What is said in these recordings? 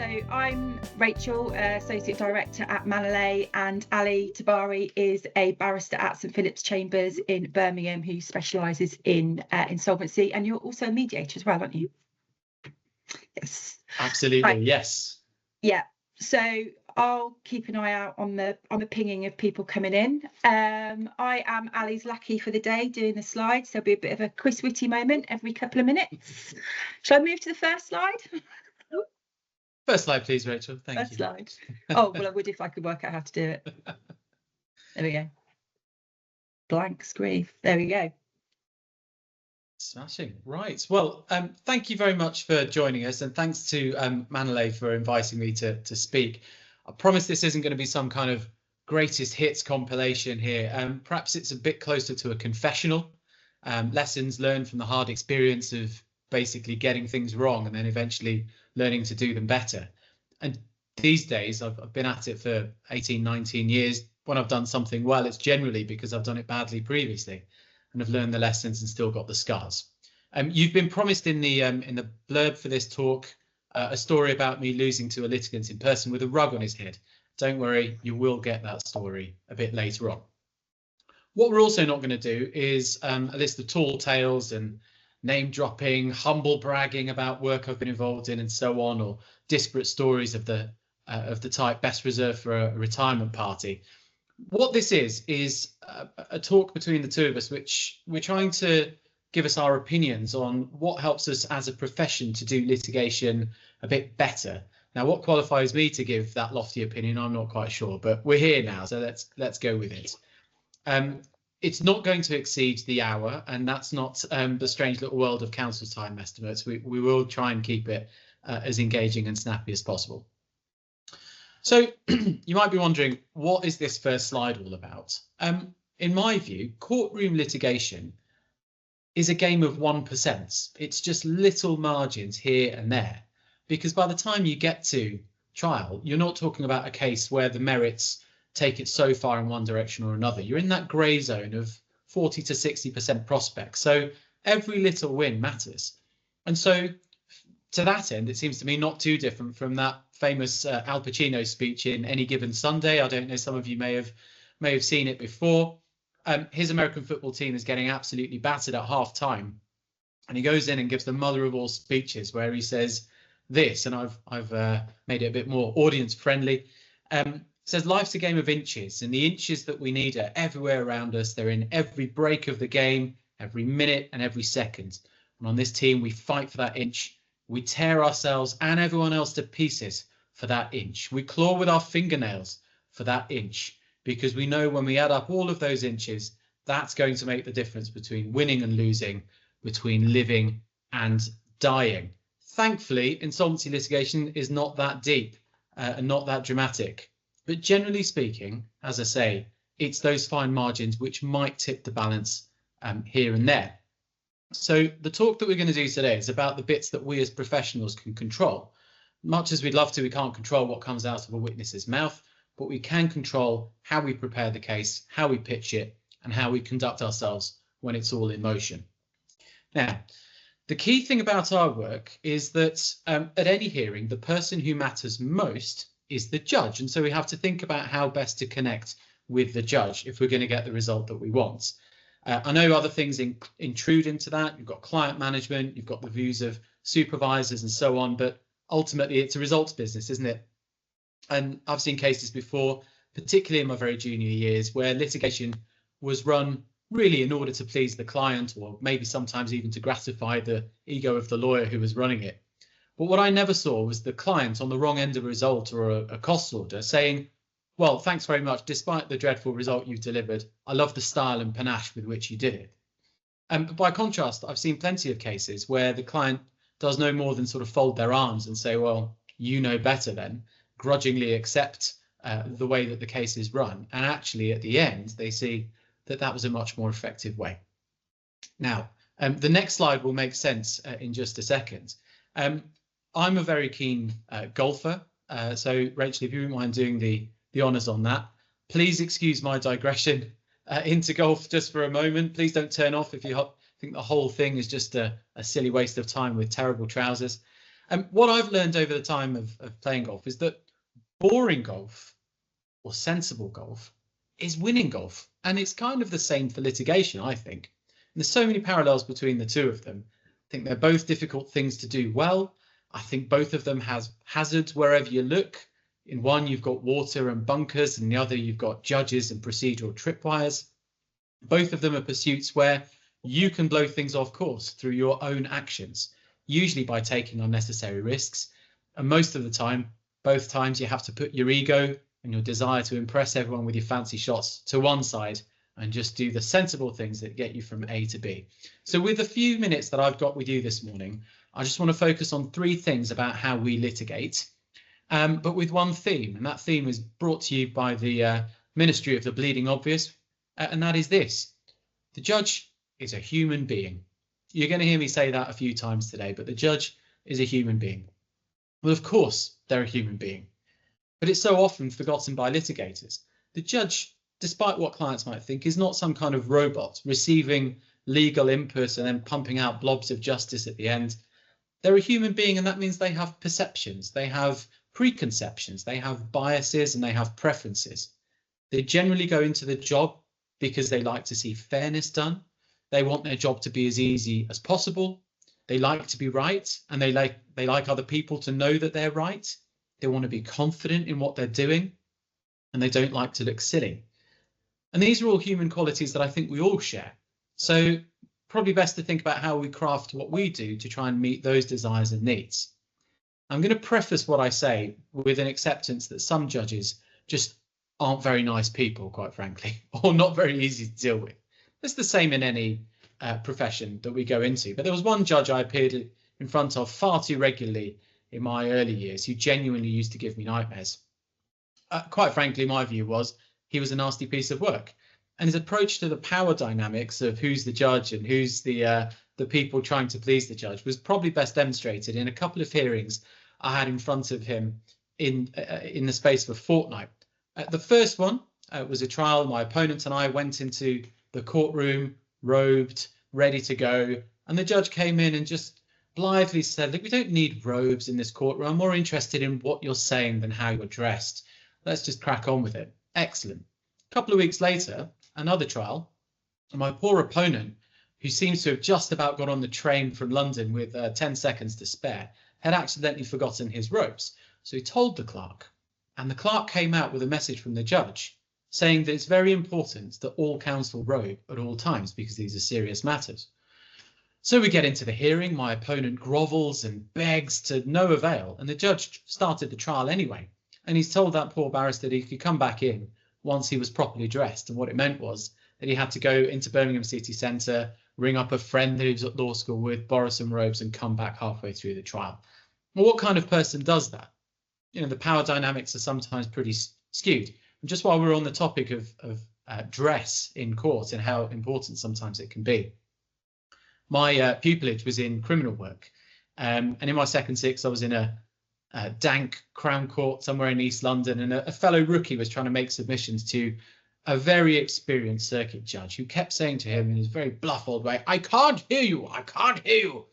So I'm Rachel, Associate Director at Manolete, and Ali Tabari is a barrister at St Philip's Chambers in Birmingham who specialises in insolvency. And you're also a mediator as well, aren't you? Yes. Absolutely, yes. Yeah. So I'll keep an eye out on the pinging of people coming in. I am Ali's lackey for the day, doing the slides. There'll be a bit of a quiz witty moment every couple of minutes. Shall I move to the first slide? First slide, please, Rachel. Thank you. First slide. Oh, well, I would if I could work out how to do it. There we go. Blank screen. There we go. Smashing. Right. Well, thank you very much for joining us, and thanks to Manolete for inviting me to speak. I promise this isn't going to be some kind of greatest hits compilation here. Perhaps it's a bit closer to a confessional. Lessons learned from the hard experience of basically getting things wrong and then eventually learning to do them better. And these days, I've been at it for 18, 19 years. When I've done something well, it's generally because I've done it badly previously and have learned the lessons and still got the scars. You've been promised in the blurb for this talk a story about me losing to a litigant in person with a rug on his head. Don't worry, you will get that story a bit later on. What we're also not going to do is a list of tall tales and name dropping, humble bragging about work I've been involved in and so on, or disparate stories of the type best reserved for a retirement party. What this is a talk between the two of us, which we're trying to give us our opinions on what helps us as a profession to do litigation a bit better. Now, what qualifies me to give that lofty opinion, I'm not quite sure, but we're here now, so let's go with it. It's not going to exceed the hour, and that's not the strange little world of council time estimates. We will try and keep it as engaging and snappy as possible. So you might be wondering, what is this first slide all about? In my view, courtroom litigation is a game of 1%. It's just little margins here and there, because by the time you get to trial, you're not talking about a case where the merits take it so far in one direction or another. You're in that grey zone of 40 to 60% prospect. So every little win matters. And so to that end, it seems to me not too different from that famous Al Pacino speech in Any Given Sunday. I don't know, some of you may have seen it before. His American football team is getting absolutely battered at half time. And he goes in and gives the mother of all speeches where he says this, and I've made it a bit more audience friendly. Says life's a game of inches, and the inches that we need are everywhere around us. They're in every break of the game, every minute and every second. And on this team, we fight for that inch. We tear ourselves and everyone else to pieces for that inch. We claw with our fingernails for that inch, because we know when we add up all of those inches, that's going to make the difference between winning and losing, between living and dying. Thankfully, insolvency litigation is not that deep and not that dramatic. But generally speaking, as I say, it's those fine margins which might tip the balance here and there. So the talk that we're going to do today is about the bits that we as professionals can control. Much as we'd love to, we can't control what comes out of a witness's mouth, but we can control how we prepare the case, how we pitch it, and how we conduct ourselves when it's all in motion. Now, the key thing about our work is that at any hearing, the person who matters most is the judge. And so we have to think about how best to connect with the judge if we're going to get the result that we want. I know other things intrude into that. You've got client management, you've got the views of supervisors and so on, but ultimately it's a results business, isn't it? And I've seen cases before, particularly in my very junior years, where litigation was run really in order to please the client, or maybe sometimes even to gratify the ego of the lawyer who was running it. But what I never saw was the client on the wrong end of a result or a cost order saying, well, thanks very much. Despite the dreadful result you've delivered, I love the style and panache with which you did it. But by contrast, I've seen plenty of cases where the client does no more than sort of fold their arms and say, well, you know better then, grudgingly accept the way that the case is run. And actually, at the end, they see that that was a much more effective way. Now, the next slide will make sense in just a second. I'm a very keen golfer. So, Rachel, if you wouldn't mind doing the honours on that. Please excuse my digression into golf just for a moment. Please don't turn off if you think the whole thing is just a silly waste of time with terrible trousers. And what I've learned over the time of playing golf is that boring golf or sensible golf is winning golf. And it's kind of the same for litigation, I think. And there's so many parallels between the two of them. I think they're both difficult things to do well. I think both of them has hazards wherever you look. In one, you've got water and bunkers, and the other, you've got judges and procedural tripwires. Both of them are pursuits where you can blow things off course through your own actions, usually by taking unnecessary risks. And most of the time, both times, you have to put your ego and your desire to impress everyone with your fancy shots to one side and just do the sensible things that get you from A to B. So with the few minutes that I've got with you this morning, I just want to focus on three things about how we litigate, but with one theme, and that theme is brought to you by the Ministry of the Bleeding Obvious, and that is this: the judge is a human being. You're going to hear me say that a few times today, but the judge is a human being. Well, of course, they're a human being, but it's so often forgotten by litigators. The judge, despite what clients might think, is not some kind of robot receiving legal input and then pumping out blobs of justice at the end. They're a human being, and that means they have perceptions, they have preconceptions, they have biases, and they have preferences. They generally go into the job because they like to see fairness done. They want their job to be as easy as possible. They like to be right, and they like other people to know that they're right. They want to be confident in what they're doing, and they don't like to look silly. And these are all human qualities that I think we all share. So probably best to think about how we craft what we do to try and meet those desires and needs. I'm going to preface what I say with an acceptance that some judges just aren't very nice people, quite frankly, or not very easy to deal with. It's the same in any profession that we go into. But there was one judge I appeared in front of far too regularly in my early years who genuinely used to give me nightmares. Quite frankly, my view was he was a nasty piece of work. And his approach to the power dynamics of who's the judge and who's the people trying to please the judge was probably best demonstrated in a couple of hearings I had in front of him in the space of a fortnight. The first one was a trial. My opponent and I went into the courtroom, robed, ready to go, and the judge came in and just blithely said, "Look, we don't need robes in this courtroom. I'm more interested in what you're saying than how you're dressed. Let's just crack on with it." Excellent. A couple of weeks later, another trial, and my poor opponent, who seems to have just about got on the train from London with 10 seconds to spare, had accidentally forgotten his robes. So he told the clerk, and the clerk came out with a message from the judge saying that it's very important that all counsel robe at all times because these are serious matters. So we get into the hearing. My opponent grovels and begs to no avail, and the judge started the trial anyway. And he's told that poor barrister that he could come back in once he was properly dressed. And what it meant was that he had to go into Birmingham City Centre, ring up a friend that he was at law school with, borrow some robes, and come back halfway through the trial. Well, what kind of person does that? You know, the power dynamics are sometimes pretty skewed. And just while we're on the topic of dress in court and how important sometimes it can be, my pupillage was in criminal work. And in my second six, I was in a dank Crown Court somewhere in East London, and a fellow rookie was trying to make submissions to a very experienced circuit judge who kept saying to him in his very bluff old way, "I can't hear you, I can't hear you."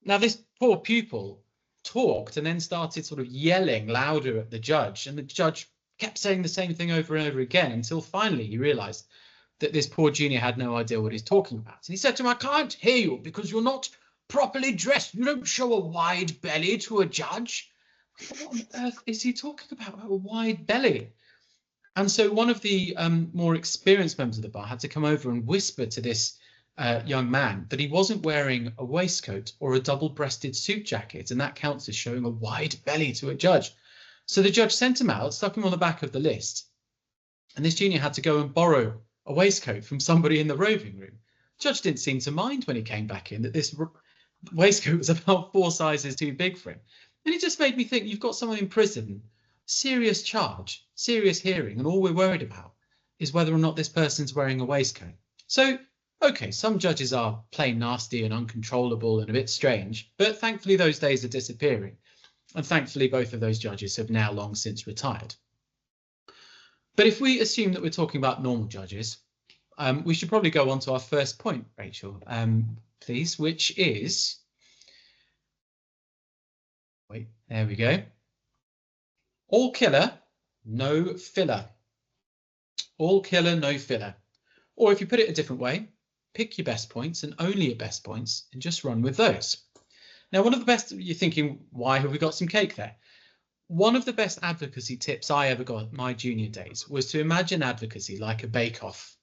Now, this poor pupil talked and then started sort of yelling louder at the judge, and the judge kept saying the same thing over and over again until finally he realized that this poor junior had no idea what he's talking about. And he said to him, "I can't hear you because you're not properly dressed. You don't show a wide belly to a judge." What on earth is he talking about? A wide belly? And so one of the more experienced members of the bar had to come over and whisper to this young man that he wasn't wearing a waistcoat or a double-breasted suit jacket, and that counts as showing a wide belly to a judge. So the judge sent him out, stuck him on the back of the list, and this junior had to go and borrow a waistcoat from somebody in the roving room. The judge didn't seem to mind when he came back in that this waistcoat was about 4 sizes too big for him. And it just made me think, you've got someone in prison, serious charge, serious hearing, and all we're worried about is whether or not this person's wearing a waistcoat. So, okay, some judges are plain nasty and uncontrollable and a bit strange, but thankfully those days are disappearing. And thankfully, both of those judges have now long since retired. But if we assume that we're talking about normal judges, we should probably go on to our first point, Rachel, please, which is Wait, there we go. All killer, no filler. All killer, no filler. Or if you put it a different way, pick your best points and only your best points and just run with those. Now, one of the best, you're thinking, why have we got some cake there? One of the best advocacy tips I ever got in my junior days was to imagine advocacy like a bake-off.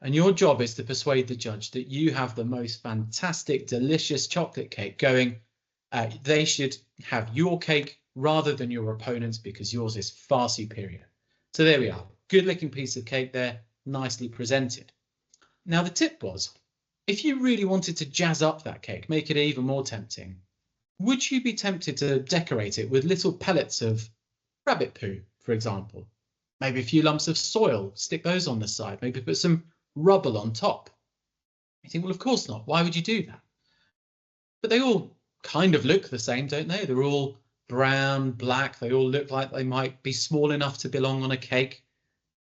And your job is to persuade the judge that you have the most fantastic, delicious chocolate cake going. They should have your cake rather than your opponent's because yours is far superior. So there we are. Good looking piece of cake there, nicely presented. Now the tip was, if you really wanted to jazz up that cake, make it even more tempting, would you be tempted to decorate it with little pellets of rabbit poo, for example? Maybe a few lumps of soil, stick those on the side, maybe put some rubble on top. You think, well, of course not. Why would you do that? But they all kind of look the same, don't they? They're all brown, black. They all look like they might be small enough to belong on a cake.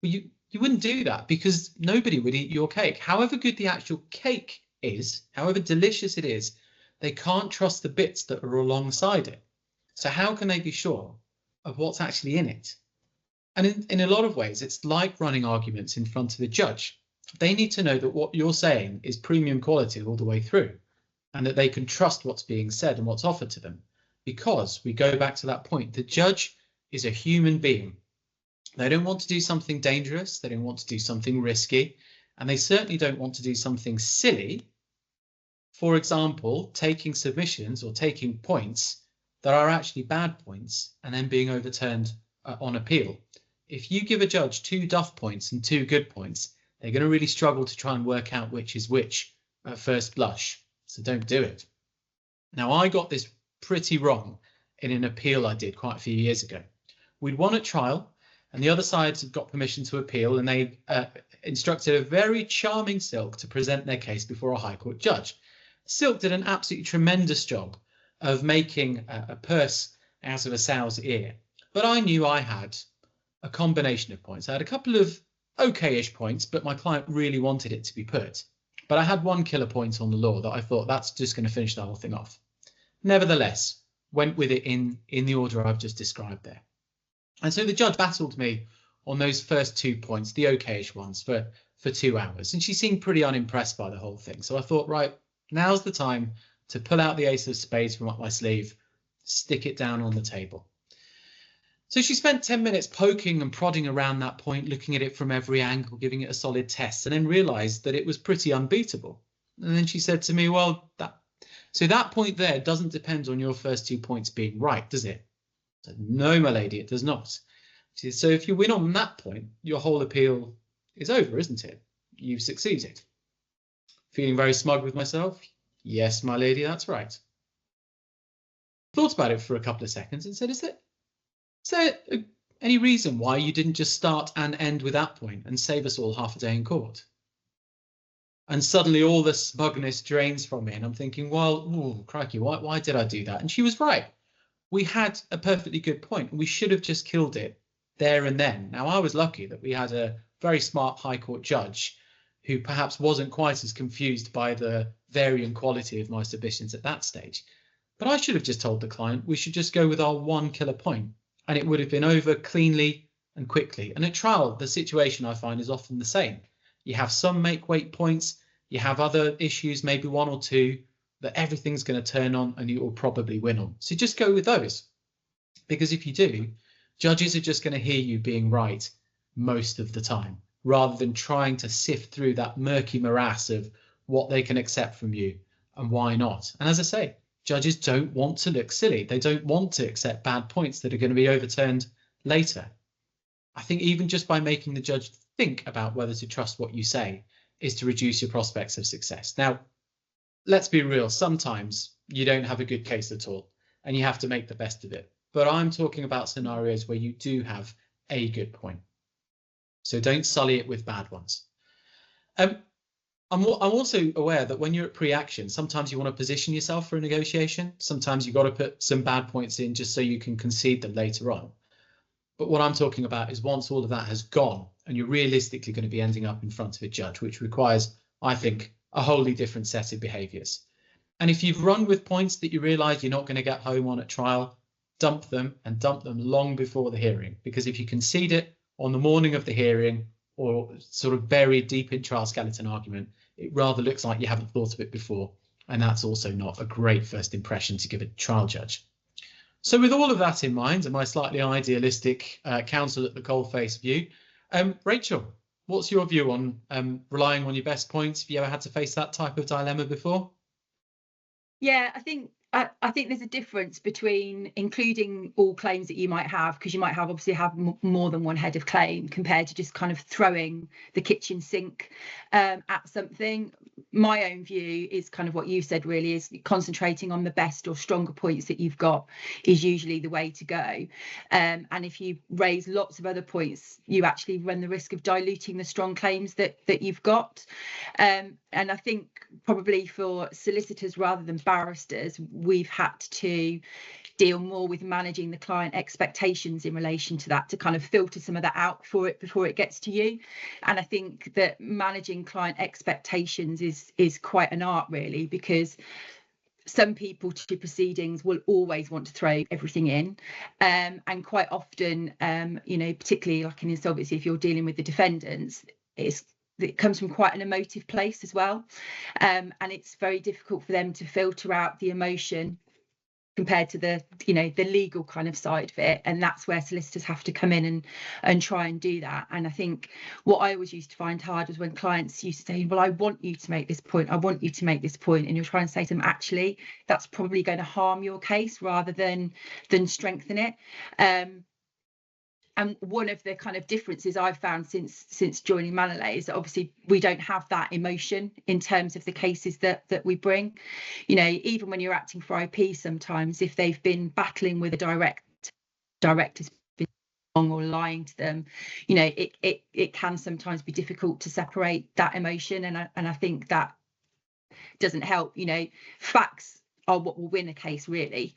Well, you wouldn't do that because nobody would eat your cake. However good the actual cake is, however delicious it is, they can't trust the bits that are alongside it. So how can they be sure of what's actually in it? And in a lot of ways, it's like running arguments in front of a judge. They need to know that what you're saying is premium quality all the way through and that they can trust what's being said and what's offered to them. Because we go back to that point, the judge is a human being. They don't want to do something dangerous. They don't want to do something risky. And they certainly don't want to do something silly. For example, taking submissions or taking points that are actually bad points and then being overturned on appeal. If you give a judge 2 duff points and 2 good points, they're going to really struggle to try and work out which is which at first blush. So don't do it. Now, I got this pretty wrong in an appeal I did quite a few years ago. We'd won at trial and the other side had got permission to appeal, and they instructed a very charming Silk to present their case before a High Court judge. Silk did an absolutely tremendous job of making a purse out of a sow's ear. But I knew I had a combination of points. I had a couple of okay-ish points, but my client really wanted it to be put. But I had 1 killer point on the law that I thought that's just going to finish the whole thing off. Nevertheless, went with it in the order I've just described there. And so the judge battled me on those first 2 points, the okay-ish ones, for 2 hours. And she seemed pretty unimpressed by the whole thing. So I thought, right, now's the time to pull out the ace of spades from up my sleeve, stick it down on the table. So she spent 10 minutes poking and prodding around that point, looking at it from every angle, giving it a solid test, and then realised that it was pretty unbeatable. And then she said to me, well, that point there doesn't depend on your first 2 points being right, does it? I said, no, my lady, it does not. She said, so if you win on that point, your whole appeal is over, isn't it? You've succeeded. Feeling very smug with myself? Yes, my lady, that's right. Thought about it for a couple of seconds and said, is there any reason why you didn't just start and end with that point and save us all half a day in court? And suddenly all the smugness drains from me and I'm thinking, well, ooh, crikey, why did I do that? And she was right. We had a perfectly good point and we should have just killed it there and then. Now, I was lucky that we had a very smart High Court judge who perhaps wasn't quite as confused by the varying quality of my submissions at that stage. But I should have just told the client we should just go with our 1 killer point and it would have been over cleanly and quickly. And at trial, the situation I find is often the same. You have some make weight points, you have other issues, maybe 1 or 2, that everything's going to turn on and you will probably win on. So just go with those. Because if you do, judges are just going to hear you being right most of the time, rather than trying to sift through that murky morass of what they can accept from you and why not. And as I say, judges don't want to look silly. They don't want to accept bad points that are going to be overturned later. I think even just by making the judge think about whether to trust what you say is to reduce your prospects of success. Now, let's be real, sometimes you don't have a good case at all and you have to make the best of it. But I'm talking about scenarios where you do have a good point. So don't sully it with bad ones. I'm also aware that when you're at pre-action, sometimes you want to position yourself for a negotiation. Sometimes you've got to put some bad points in just so you can concede them later on. But what I'm talking about is once all of that has gone and you're realistically going to be ending up in front of a judge, which requires, I think, a wholly different set of behaviours. And if you've run with points that you realise you're not going to get home on at trial, dump them long before the hearing, because if you concede it on the morning of the hearing or sort of buried deep in trial skeleton argument, it rather looks like you haven't thought of it before, and that's also not a great first impression to give a trial judge. So with all of that in mind, and my slightly idealistic counsel at the coalface view, Rachel, what's your view on relying on your best points? Have you ever had to face that type of dilemma before? Yeah, I think there's a difference between including all claims that you might have, because you might obviously have more than one head of claim, compared to just kind of throwing the kitchen sink at something. My own view is kind of what you said, really, is concentrating on the best or stronger points that you've got is usually the way to go. And if you raise lots of other points, you actually run the risk of diluting the strong claims that you've got. And I think probably for solicitors rather than barristers, we've had to deal more with managing the client expectations in relation to that, to kind of filter some of that out for it before it gets to you. And I think that managing client expectations is quite an art, really, because some people to proceedings will always want to throw everything in, and quite often, you know, particularly like in insolvency, if you're dealing with the defendants, it comes from quite an emotive place as well, and it's very difficult for them to filter out the emotion compared to the, you know, the legal kind of side of it. And that's where solicitors have to come in and try and do that. And I think what I always used to find hard was when clients used to say, well, I want you to make this point, I want you to make this point, and you're trying to say to them, actually, that's probably going to harm your case rather than strengthen it. And one of the kind of differences I've found since joining Manolete is that obviously we don't have that emotion in terms of the cases that we bring. You know, even when you're acting for IP, sometimes if they've been battling with a director's been wrong or lying to them, you know, it can sometimes be difficult to separate that emotion, and I think that doesn't help. You know, facts are what will win a case, really.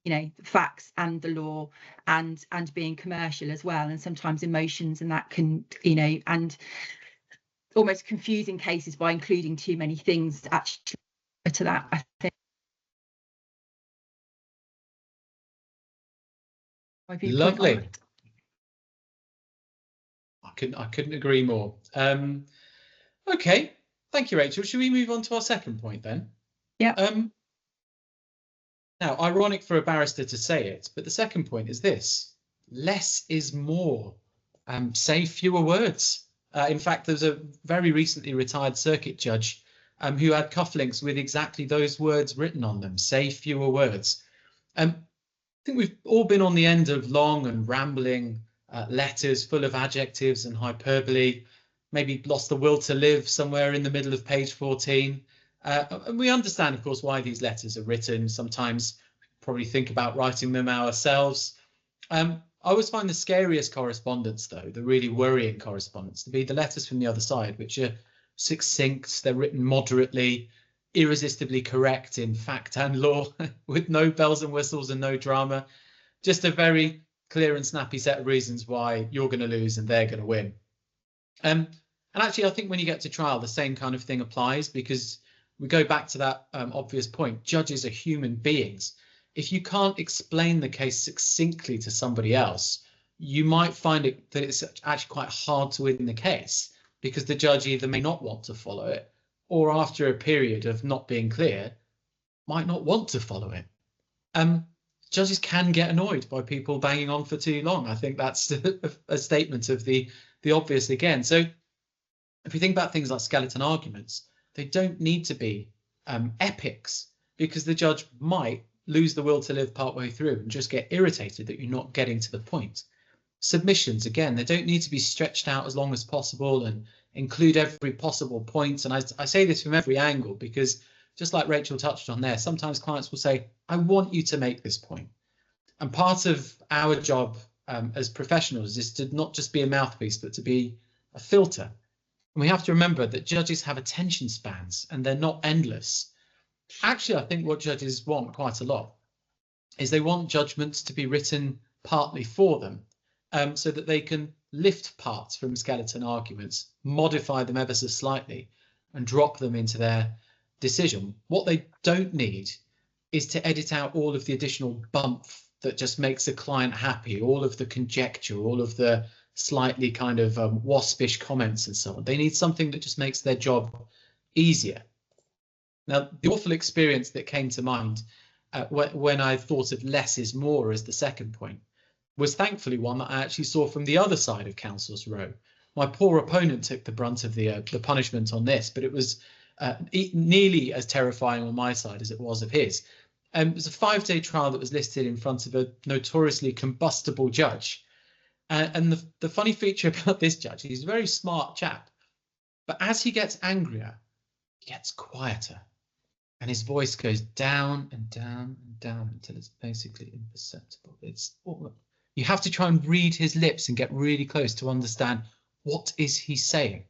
You know, the facts and the law, and being commercial as well, and sometimes emotions, and that can, you know, and almost confusing cases by including too many things actually to that, I think. Lovely. I couldn't agree more. Okay, thank you, Rachel. Should we move on to our second point then? Yeah. Now, ironic for a barrister to say it, but the second point is this: less is more. Say fewer words. In fact, there's a very recently retired circuit judge who had cufflinks with exactly those words written on them: say fewer words. I think we've all been on the end of long and rambling letters full of adjectives and hyperbole, maybe lost the will to live somewhere in the middle of page 14. And we understand, of course, why these letters are written. Sometimes probably think about writing them ourselves. I always find the scariest correspondence, though, the really worrying correspondence, to be the letters from the other side, which are succinct, they're written moderately, irresistibly correct in fact and law, with no bells and whistles and no drama. Just a very clear and snappy set of reasons why you're going to lose and they're going to win. And actually, I think when you get to trial, the same kind of thing applies, because we go back to that obvious point. Judges are human beings. If you can't explain the case succinctly to somebody else, you might find that it's actually quite hard to win the case, because the judge either may not want to follow it, or after a period of not being clear, might not want to follow it. Judges can get annoyed by people banging on for too long. I think that's a statement of the obvious again. So if you think about things like skeleton arguments, they don't need to be epics, because the judge might lose the will to live partway through and just get irritated that you're not getting to the point. Submissions, again, they don't need to be stretched out as long as possible and include every possible point. And I say this from every angle, because just like Rachel touched on there, sometimes clients will say, I want you to make this point. And part of our job as professionals is to not just be a mouthpiece, but to be a filter. And we have to remember that judges have attention spans and they're not endless. Actually, I think what judges want quite a lot is they want judgments to be written partly for them, so that they can lift parts from skeleton arguments, modify them ever so slightly, and drop them into their decision. What they don't need is to edit out all of the additional bump that just makes a client happy, all of the conjecture, all of the slightly kind of waspish comments and so on. They need something that just makes their job easier. Now, the awful experience that came to mind when I thought of less is more as the second point was thankfully one that I actually saw from the other side of counsel's row. My poor opponent took the brunt of the punishment on this, but it was nearly as terrifying on my side as it was of his. It was a 5-day trial that was listed in front of a notoriously combustible judge. And the funny feature about this judge, he's a very smart chap, but as he gets angrier, he gets quieter. And his voice goes down and down and down until it's basically imperceptible. You have to try and read his lips and get really close to understand what is he saying.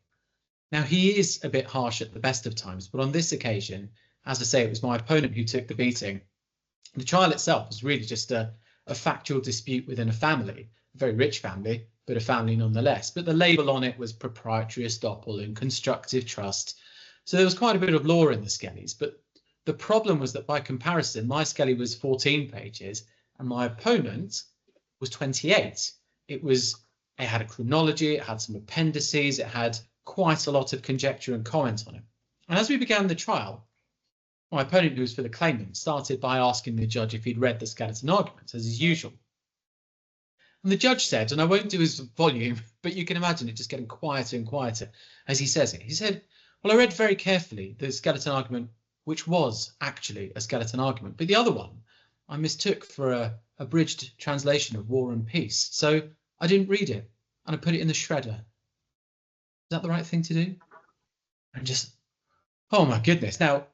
Now, he is a bit harsh at the best of times, but on this occasion, as I say, it was my opponent who took the beating. The trial itself was really just a factual dispute within a family, a very rich family, but a family nonetheless. But the label on it was proprietary estoppel and constructive trust. So there was quite a bit of law in the Skellies, but the problem was that by comparison, my Skelly was 14 pages and my opponent was 28. It had a chronology, it had some appendices, it had quite a lot of conjecture and comment on it. And as we began the trial, my opponent, who was for the claimant, started by asking the judge if he'd read the skeleton argument, as is usual. And the judge said, and I won't do his volume, but you can imagine it just getting quieter and quieter as he says it. He said, well, I read very carefully the skeleton argument, which was actually a skeleton argument, but the other one I mistook for a abridged translation of War and Peace. So I didn't read it and I put it in the shredder. Is that the right thing to do? And just, oh my goodness. Now,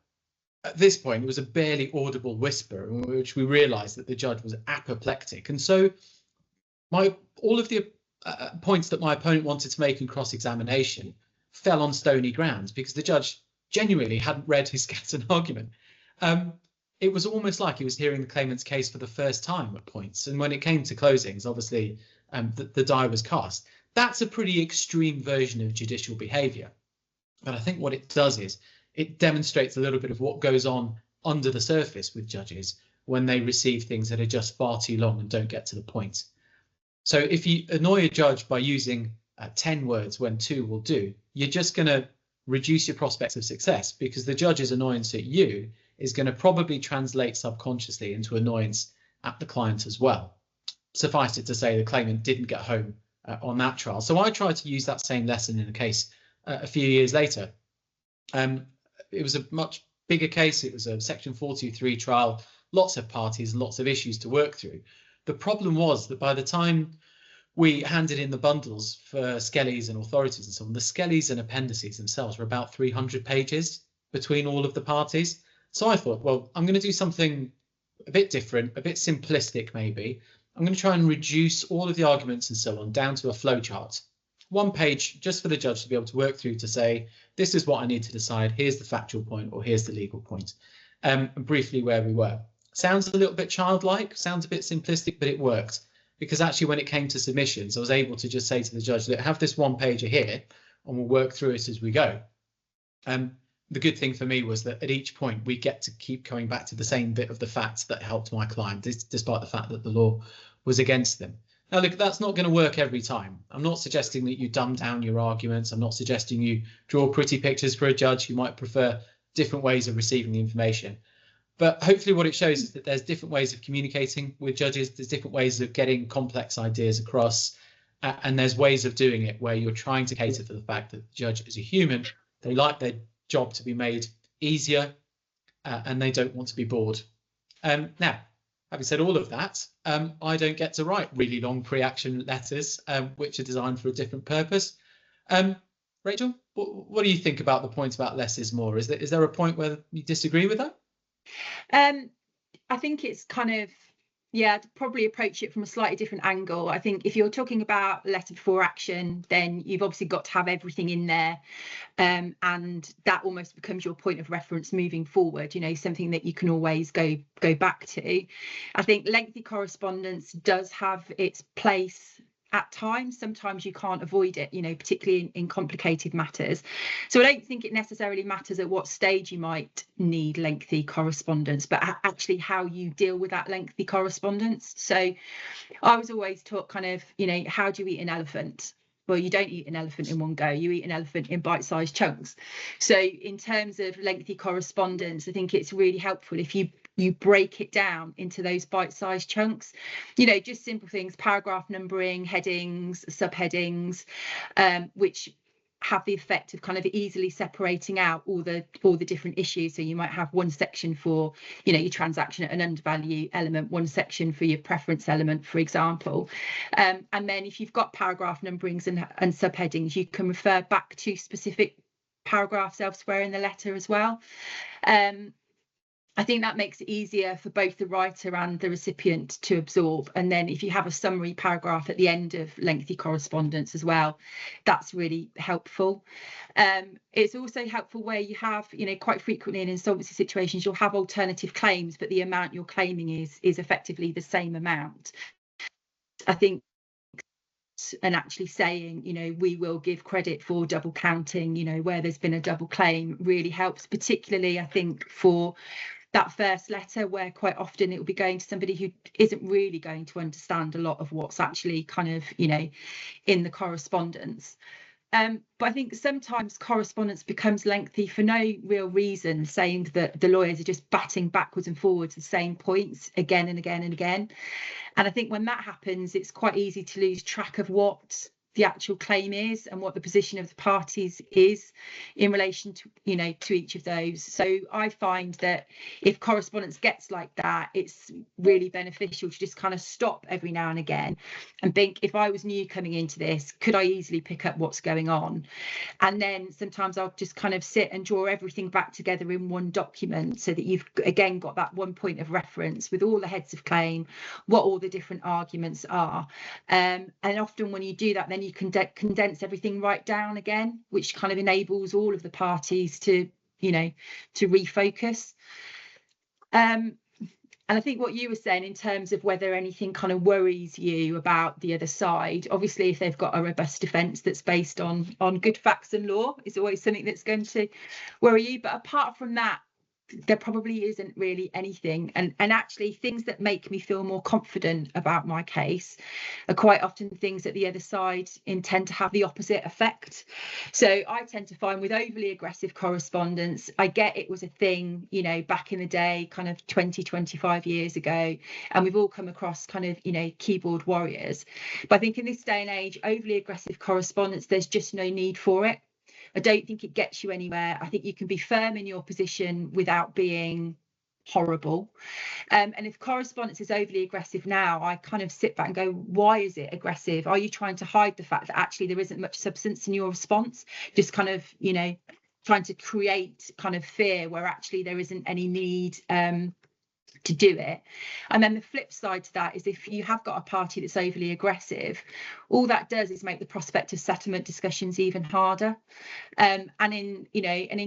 at this point, it was a barely audible whisper in which we realised that the judge was apoplectic. And so all of the points that my opponent wanted to make in cross-examination fell on stony ground because the judge genuinely hadn't read his skeleton argument. It was almost like he was hearing the claimant's case for the first time at points. And when it came to closings, obviously, the die was cast. That's a pretty extreme version of judicial behaviour. But I think what it does is it demonstrates a little bit of what goes on under the surface with judges when they receive things that are just far too long and don't get to the point. So if you annoy a judge by using 10 words when 2 will do, you're just going to reduce your prospects of success because the judge's annoyance at you is going to probably translate subconsciously into annoyance at the client as well. Suffice it to say, the claimant didn't get home on that trial. So I tried to use that same lesson in a case a few years later. It was a much bigger case. It was a Section 423 trial, lots of parties, lots of issues to work through. The problem was that by the time we handed in the bundles for Skellies and authorities and so on, the Skellies and appendices themselves were about 300 pages between all of the parties. So I thought, well, I'm going to do something a bit different, a bit simplistic maybe. I'm going to try and reduce all of the arguments and so on down to a flowchart. 1 page just for the judge to be able to work through to say, this is what I need to decide. Here's the factual point or here's the legal point. And briefly where we were. Sounds a little bit childlike, sounds a bit simplistic, but it worked. Because actually when it came to submissions, I was able to just say to the judge, look, have this 1 pager here and we'll work through it as we go. The good thing for me was that at each point we get to keep going back to the same bit of the facts that helped my client, despite the fact that the law was against them. Now, look, that's not going to work every time. I'm not suggesting that you dumb down your arguments. I'm not suggesting you draw pretty pictures for a judge who might prefer different ways of receiving the information. But hopefully what it shows is that there's different ways of communicating with judges. There's different ways of getting complex ideas across. And there's ways of doing it where you're trying to cater for the fact that the judge is a human. They like their job to be made easier and they don't want to be bored. Now, having said all of that, I don't get to write really long pre-action letters, which are designed for a different purpose. Rachel, what do you think about the point about less is more? Is there a point where you disagree with that? I think it's kind of, yeah, to probably approach it from a slightly different angle. I think if you're talking about letter before action, then you've obviously got to have everything in there. And that almost becomes your point of reference moving forward, you know, something that you can always go back to. I think lengthy correspondence does have its place at times. Sometimes you can't avoid it, you know, particularly in complicated matters. So I don't think it necessarily matters at what stage you might need lengthy correspondence, but actually how you deal with that lengthy correspondence. So I was always taught kind of, you know, how do you eat an elephant? Well, you don't eat an elephant in one go, you eat an elephant in bite-sized chunks. So in terms of lengthy correspondence, I think it's really helpful if you break it down into those bite-sized chunks, you know, just simple things, paragraph numbering, headings, subheadings, which have the effect of kind of easily separating out all the different issues. So you might have one section for, you know, your transaction at an undervalue element, one section for your preference element, for example. And then if you've got paragraph numberings and subheadings, you can refer back to specific paragraphs elsewhere in the letter as well. I think that makes it easier for both the writer and the recipient to absorb. And then if you have a summary paragraph at the end of lengthy correspondence as well, that's really helpful. It's also helpful where you have, you know, quite frequently in insolvency situations, you'll have alternative claims, but the amount you're claiming is effectively the same amount. I think, and actually saying, you know, we will give credit for double counting, you know, where there's been a double claim really helps, particularly I think for that first letter, where quite often it will be going to somebody who isn't really going to understand a lot of what's actually kind of, you know, in the correspondence. But I think sometimes correspondence becomes lengthy for no real reason, saying that the lawyers are just batting backwards and forwards the same points again and again and again. And I think when that happens, it's quite easy to lose track of what the actual claim is and what the position of the parties is in relation to, you know, to each of those. So I find that if correspondence gets like that, it's really beneficial to just kind of stop every now and again and think, if I was new coming into this, could I easily pick up what's going on? And then sometimes I'll just kind of sit and draw everything back together in one document so that you've again got that one point of reference with all the heads of claim, what all the different arguments are. And often when you do that, then you can condense everything right down again, which kind of enables all of the parties to, you know, to refocus. And I think what you were saying in terms of whether anything kind of worries you about the other side, obviously if they've got a robust defence that's based on good facts and law, is always something that's going to worry you. But apart from that, there probably isn't really anything. And actually things that make me feel more confident about my case are quite often things that the other side intend to have the opposite effect. So I tend to find with overly aggressive correspondence, I get it was a thing, you know, back in the day, kind of 20-25 years ago, and we've all come across kind of, you know, keyboard warriors. But I think in this day and age, overly aggressive correspondence, there's just no need for it. I don't think it gets you anywhere. I think you can be firm in your position without being horrible. And if correspondence is overly aggressive now, I kind of sit back and go, why is it aggressive? Are you trying to hide the fact that actually there isn't much substance in your response? Just kind of, you know, trying to create kind of fear where actually there isn't any need to do it. And then the flip side to that is if you have got a party that's overly aggressive, all that does is make the prospect of settlement discussions even harder. And in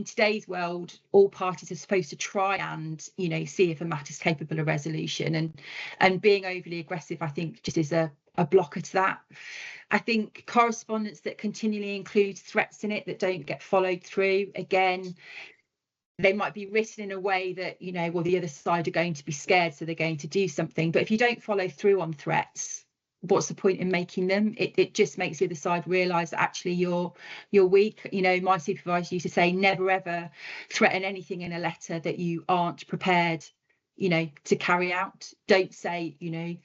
today's world, all parties are supposed to try and, you know, see if a matter's capable of resolution, and being overly aggressive, I think, just is a blocker to that. I think correspondence that continually includes threats in it that don't get followed through, again, they might be written in a way that, you know, well, the other side are going to be scared, so they're going to do something. But if you don't follow through on threats, what's the point in making them? It just makes the other side realise that actually you're weak. You know, my supervisor used to say, never ever threaten anything in a letter that you aren't prepared, you know, to carry out. Don't say, you know,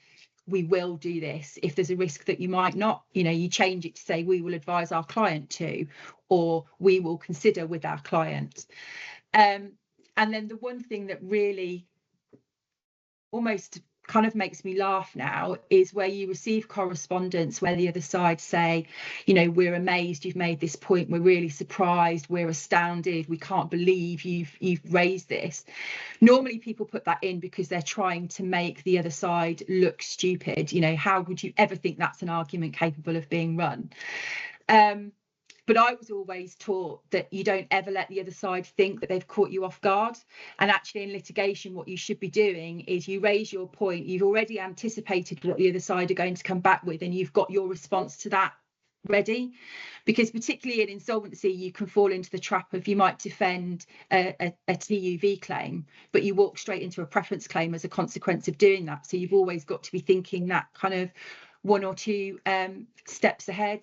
we will do this if there's a risk that you might not. You know, you change it to say we will advise our client to, or we will consider with our client. And then the one thing that really almost kind of makes me laugh now is where you receive correspondence where the other side say, you know, we're amazed you've made this point, we're really surprised, we're astounded, we can't believe you've raised this. Normally people put that in because they're trying to make the other side look stupid. You know, how would you ever think that's an argument capable of being run? But I was always taught that you don't ever let the other side think that they've caught you off guard. And actually in litigation, what you should be doing is you raise your point. You've already anticipated what the other side are going to come back with, and you've got your response to that ready. Because particularly in insolvency, you can fall into the trap of, you might defend a TUV claim, but you walk straight into a preference claim as a consequence of doing that. So you've always got to be thinking that kind of one or two steps ahead.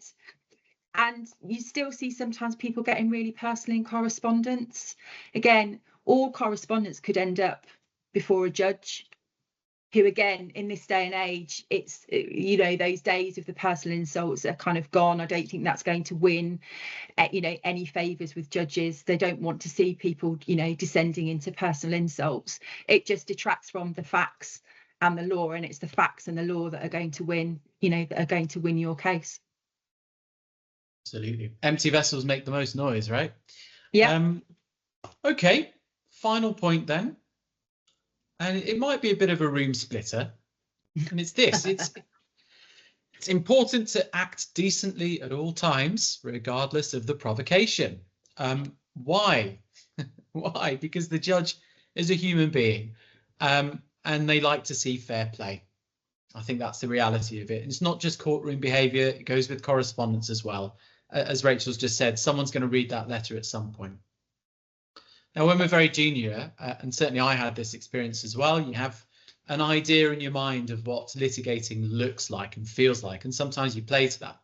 And you still see sometimes people getting really personal in correspondence. Again, all correspondence could end up before a judge, who, again, in this day and age, it's, you know, those days of the personal insults are kind of gone. I don't think that's going to win, you know, any favours with judges. They don't want to see people, you know, descending into personal insults. It just detracts from the facts and the law, and it's the facts and the law that are going to win, you know, that are going to win your case. Absolutely. Empty vessels make the most noise, right? Yeah. Okay, final point then. And it might be a bit of a room splitter. And it's this. It's important to act decently at all times, regardless of the provocation. Why? Why? Because the judge is a human being, and they like to see fair play. I think that's the reality of it. It's not just courtroom behaviour, it goes with correspondence as well. As Rachel's just said, someone's going to read that letter at some point. Now, when we're very junior, and certainly I had this experience as well, you have an idea in your mind of what litigating looks like and feels like, and sometimes you play to that.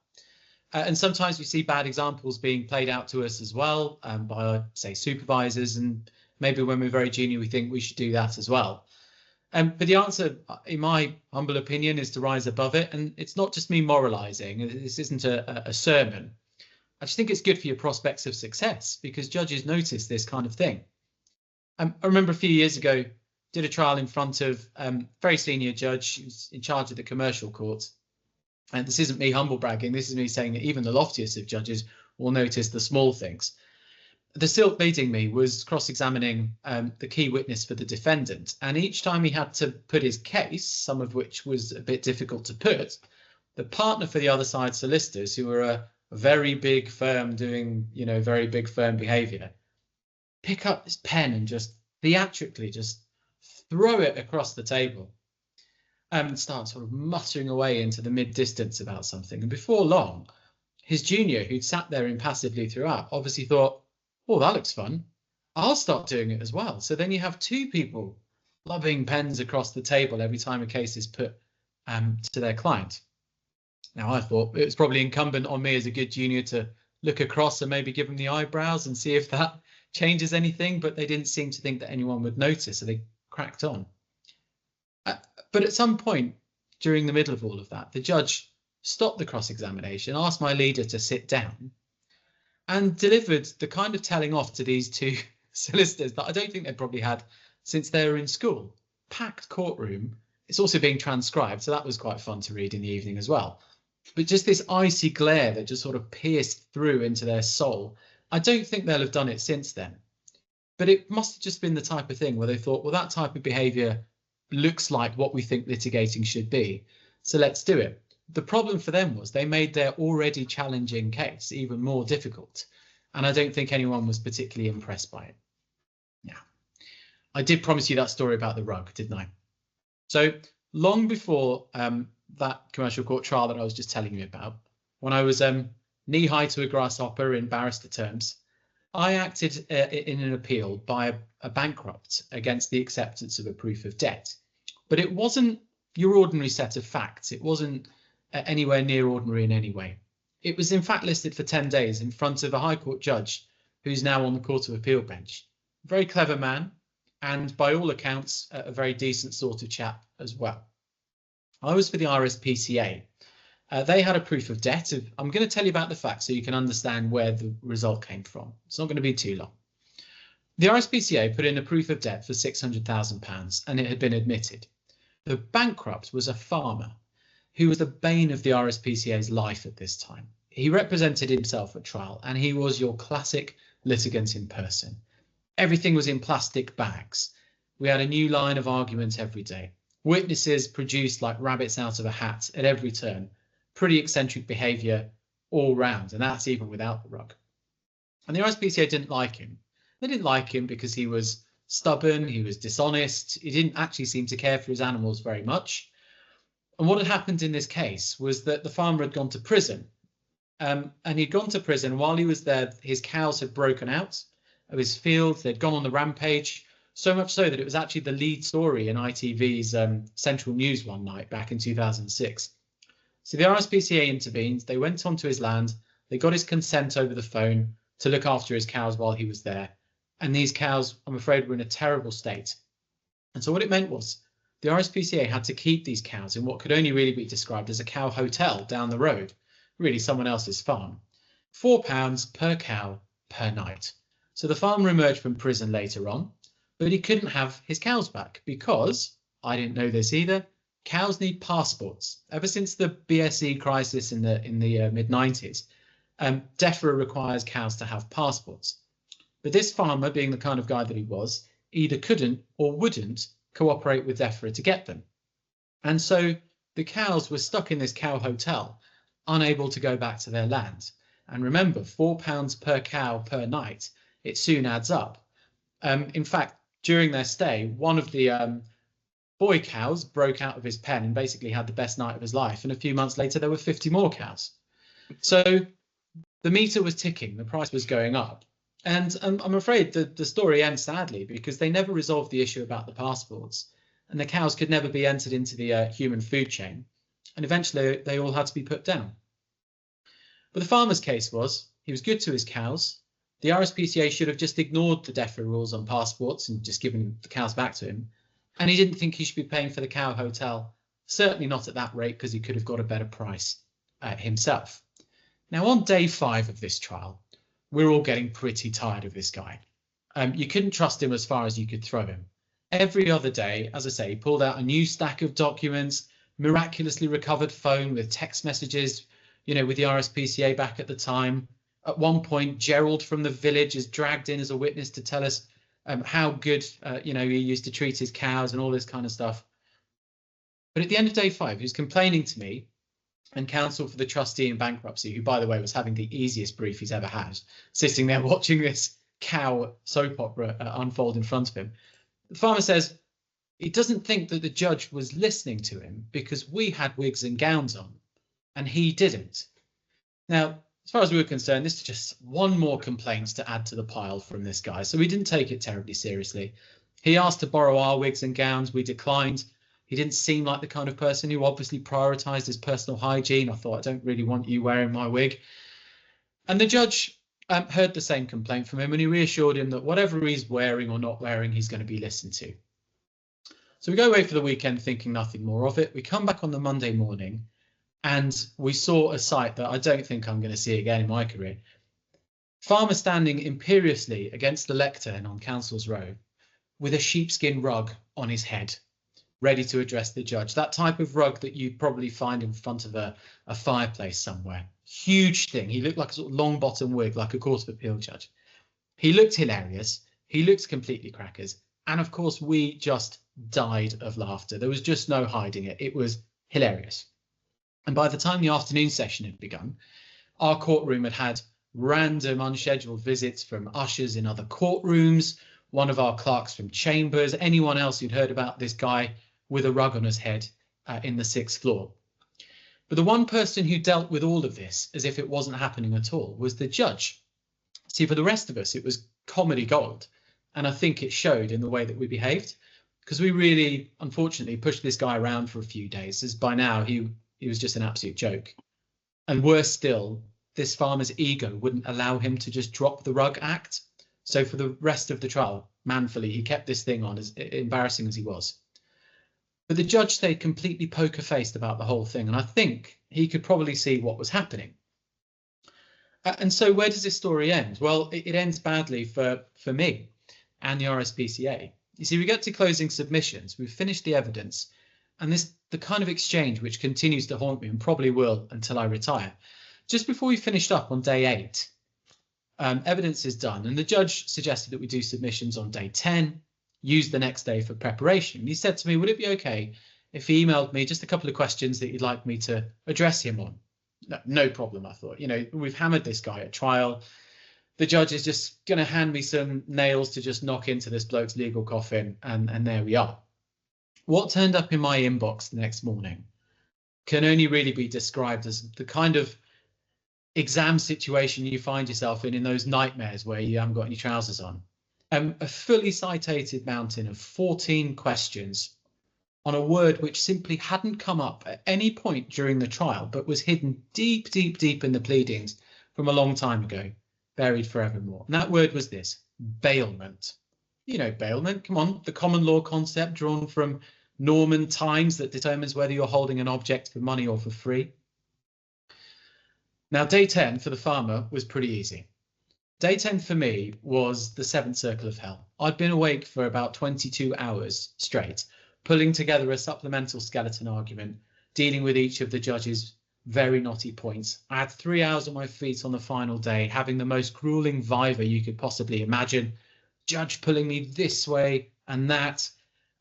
And sometimes we see bad examples being played out to us as well, by, say, supervisors, and maybe when we're very junior, we think we should do that as well. But the answer, in my humble opinion, is to rise above it. And it's not just me moralising. This isn't a sermon. I just think it's good for your prospects of success, because judges notice this kind of thing. I remember a few years ago, did a trial in front of a very senior judge who's in charge of the commercial court. And this isn't me humble bragging. This is me saying that even the loftiest of judges will notice the small things. The silk leading me was cross-examining the key witness for the defendant. And each time he had to put his case, some of which was a bit difficult to put, the partner for the other side solicitors, who were a very big firm doing, you know, very big firm behaviour, pick up this pen and just theatrically just throw it across the table and start sort of muttering away into the mid-distance about something. And before long, his junior, who'd sat there impassively throughout, obviously thought, oh, that looks fun. I'll start doing it as well. So then you have two people lobbing pens across the table every time a case is put to their client. Now, I thought it was probably incumbent on me as a good junior to look across and maybe give them the eyebrows and see if that changes anything, but they didn't seem to think that anyone would notice, so they cracked on. But at some point during the middle of all of that, the judge stopped the cross-examination, asked my leader to sit down, and delivered the kind of telling off to these two solicitors that I don't think they'd probably had since they were in school. Packed courtroom. It's also being transcribed, so that was quite fun to read in the evening as well. But just this icy glare that just sort of pierced through into their soul. I don't think they'll have done it since then. But it must have just been the type of thing where they thought, well, that type of behaviour looks like what we think litigating should be, so let's do it. The problem for them was they made their already challenging case even more difficult. And I don't think anyone was particularly impressed by it. Yeah, I did promise you that story about the rug, didn't I? So long before that commercial court trial that I was just telling you about, when I was knee-high to a grasshopper in barrister terms, I acted in an appeal by a bankrupt against the acceptance of a proof of debt. But it wasn't your ordinary set of facts. It wasn't anywhere near ordinary in any way. It was in fact listed for 10 days in front of a High Court judge who's now on the Court of Appeal bench. Very clever man, and by all accounts, a very decent sort of chap as well. I was for the RSPCA. They had a proof of debt. I'm going to tell you about the facts so you can understand where the result came from. It's not going to be too long. The RSPCA put in a proof of debt for £600,000 and it had been admitted. The bankrupt was a farmer who was the bane of the RSPCA's life at this time. He represented himself at trial and he was your classic litigant in person. Everything was in plastic bags. We had a new line of argument every day. Witnesses produced like rabbits out of a hat at every turn. Pretty eccentric behaviour all round, and that's even without the rug. And the RSPCA didn't like him. They didn't like him because he was stubborn, he was dishonest, he didn't actually seem to care for his animals very much. And what had happened in this case was that the farmer had gone to prison. And he'd gone to prison. While he was there, his cows had broken out of his field. They'd gone on the rampage, so much so that it was actually the lead story in ITV's Central News one night back in 2006. So the RSPCA intervened. They went onto his land. They got his consent over the phone to look after his cows while he was there. And these cows, I'm afraid, were in a terrible state. And so what it meant was the RSPCA had to keep these cows in what could only really be described as a cow hotel down the road, really someone else's farm. £4 per cow per night. So the farmer emerged from prison later on, but he couldn't have his cows back because, I didn't know this either, cows need passports. Ever since the BSE crisis in the mid-90s, DEFRA requires cows to have passports. But this farmer, being the kind of guy that he was, either couldn't or wouldn't cooperate with DEFRA to get them. And so the cows were stuck in this cow hotel, unable to go back to their land. And remember, £4 per cow per night, it soon adds up. In fact, during their stay, one of the boy cows broke out of his pen and basically had the best night of his life. And a few months later, there were 50 more cows. So the meter was ticking, the price was going up. And I'm afraid the story ends sadly because they never resolved the issue about the passports, and the cows could never be entered into the human food chain. And eventually they all had to be put down. But the farmer's case was, he was good to his cows. The RSPCA should have just ignored the DEFRA rules on passports and just given the cows back to him. And he didn't think he should be paying for the cow hotel, certainly not at that rate, because he could have got a better price himself. Now, on day 5 of this trial, we're all getting pretty tired of this guy. You couldn't trust him as far as you could throw him. Every other day, as I say, he pulled out a new stack of documents, miraculously recovered phone with text messages, with the RSPCA back at the time. At one point, Gerald from the village is dragged in as a witness to tell us how good, he used to treat his cows and all this kind of stuff. But at the end of day 5, he was complaining to me and counsel for the trustee in bankruptcy, who, by the way, was having the easiest brief he's ever had, sitting there watching this cow soap opera unfold in front of him. The farmer says he doesn't think that the judge was listening to him because we had wigs and gowns on and he didn't. Now, as far as we were concerned, this is just one more complaint to add to the pile from this guy. So we didn't take it terribly seriously. He asked to borrow our wigs and gowns. We declined. He didn't seem like the kind of person who obviously prioritised his personal hygiene. I thought, I don't really want you wearing my wig. And the judge heard the same complaint from him, and he reassured him that whatever he's wearing or not wearing, he's going to be listened to. So we go away for the weekend thinking nothing more of it. We come back on the Monday morning and we saw a sight that I don't think I'm going to see again in my career. Farmer standing imperiously against the lectern on Council's Row with a sheepskin rug on his head, ready to address the judge. That type of rug that you probably find in front of a fireplace somewhere. Huge thing. He looked like a sort of long bottom wig, like a Court of Appeal judge. He looked hilarious. He looked completely crackers. And of course, we just died of laughter. There was just no hiding it. It was hilarious. And by the time the afternoon session had begun, our courtroom had random unscheduled visits from ushers in other courtrooms, one of our clerks from chambers, anyone else who'd heard about this guy with a rug on his head in the 6th floor. But the one person who dealt with all of this as if it wasn't happening at all was the judge. See, for the rest of us, it was comedy gold. And I think it showed in the way that we behaved, because we really, unfortunately, pushed this guy around for a few days, as by now he was just an absolute joke. And worse still, this farmer's ego wouldn't allow him to just drop the rug act. So for the rest of the trial, manfully, he kept this thing on, as embarrassing as he was. But the judge stayed completely poker-faced about the whole thing, and I think he could probably see what was happening. And so where does this story end? Well, it ends badly for me and the RSPCA. You see, we get to closing submissions, we've finished the evidence, and the kind of exchange which continues to haunt me and probably will until I retire. Just before we finished up on day 8, evidence is done, and the judge suggested that we do submissions on day 10, use the next day for preparation. And he said to me, would it be okay if he emailed me just a couple of questions that you'd like me to address him on? No problem, I thought. We've hammered this guy at trial. The judge is just going to hand me some nails to just knock into this bloke's legal coffin, and there we are. What turned up in my inbox the next morning can only really be described as the kind of exam situation you find yourself in those nightmares where you haven't got any trousers on. A fully cited mountain of 14 questions on a word which simply hadn't come up at any point during the trial, but was hidden deep, deep, deep in the pleadings from a long time ago, buried forevermore. And that word was this: bailment. Bailment, come on, the common law concept drawn from Norman times that determines whether you're holding an object for money or for free. Now, day 10 for the farmer was pretty easy. Day 10 for me was the seventh circle of hell. I'd been awake for about 22 hours straight, pulling together a supplemental skeleton argument, dealing with each of the judge's very knotty points. I had 3 hours on my feet on the final day, having the most grueling viva you could possibly imagine. Judge pulling me this way and that.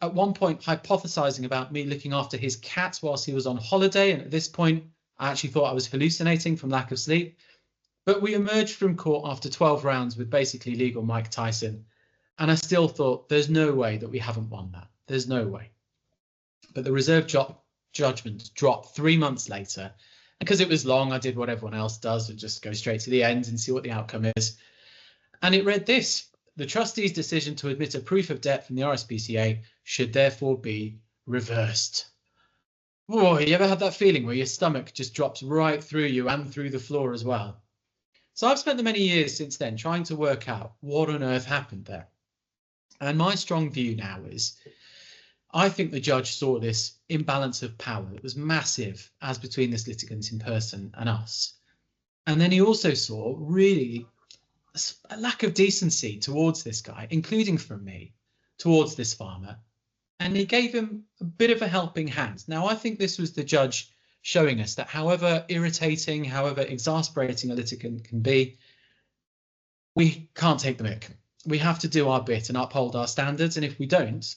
At one point, hypothesizing about me looking after his cat whilst he was on holiday. And at this point, I actually thought I was hallucinating from lack of sleep. But we emerged from court after 12 rounds with basically legal Mike Tyson. And I still thought, there's no way that we haven't won that. There's no way. But the reserved judgment dropped 3 months later. Because it was long, I did what everyone else does and just go straight to the end and see what the outcome is. And it read this: the trustee's decision to admit a proof of debt from the RSPCA should therefore be reversed. Oh, you ever had that feeling where your stomach just drops right through you and through the floor as well? So I've spent the many years since then trying to work out what on earth happened there. And my strong view now is, I think the judge saw this imbalance of power that was massive as between this litigant in person and us. And then he also saw really a lack of decency towards this guy, including from me, towards this farmer. And he gave him a bit of a helping hand. Now, I think this was the judge showing us that however irritating, however exasperating a litigant can be, we can't take the mick. We have to do our bit and uphold our standards. And if we don't,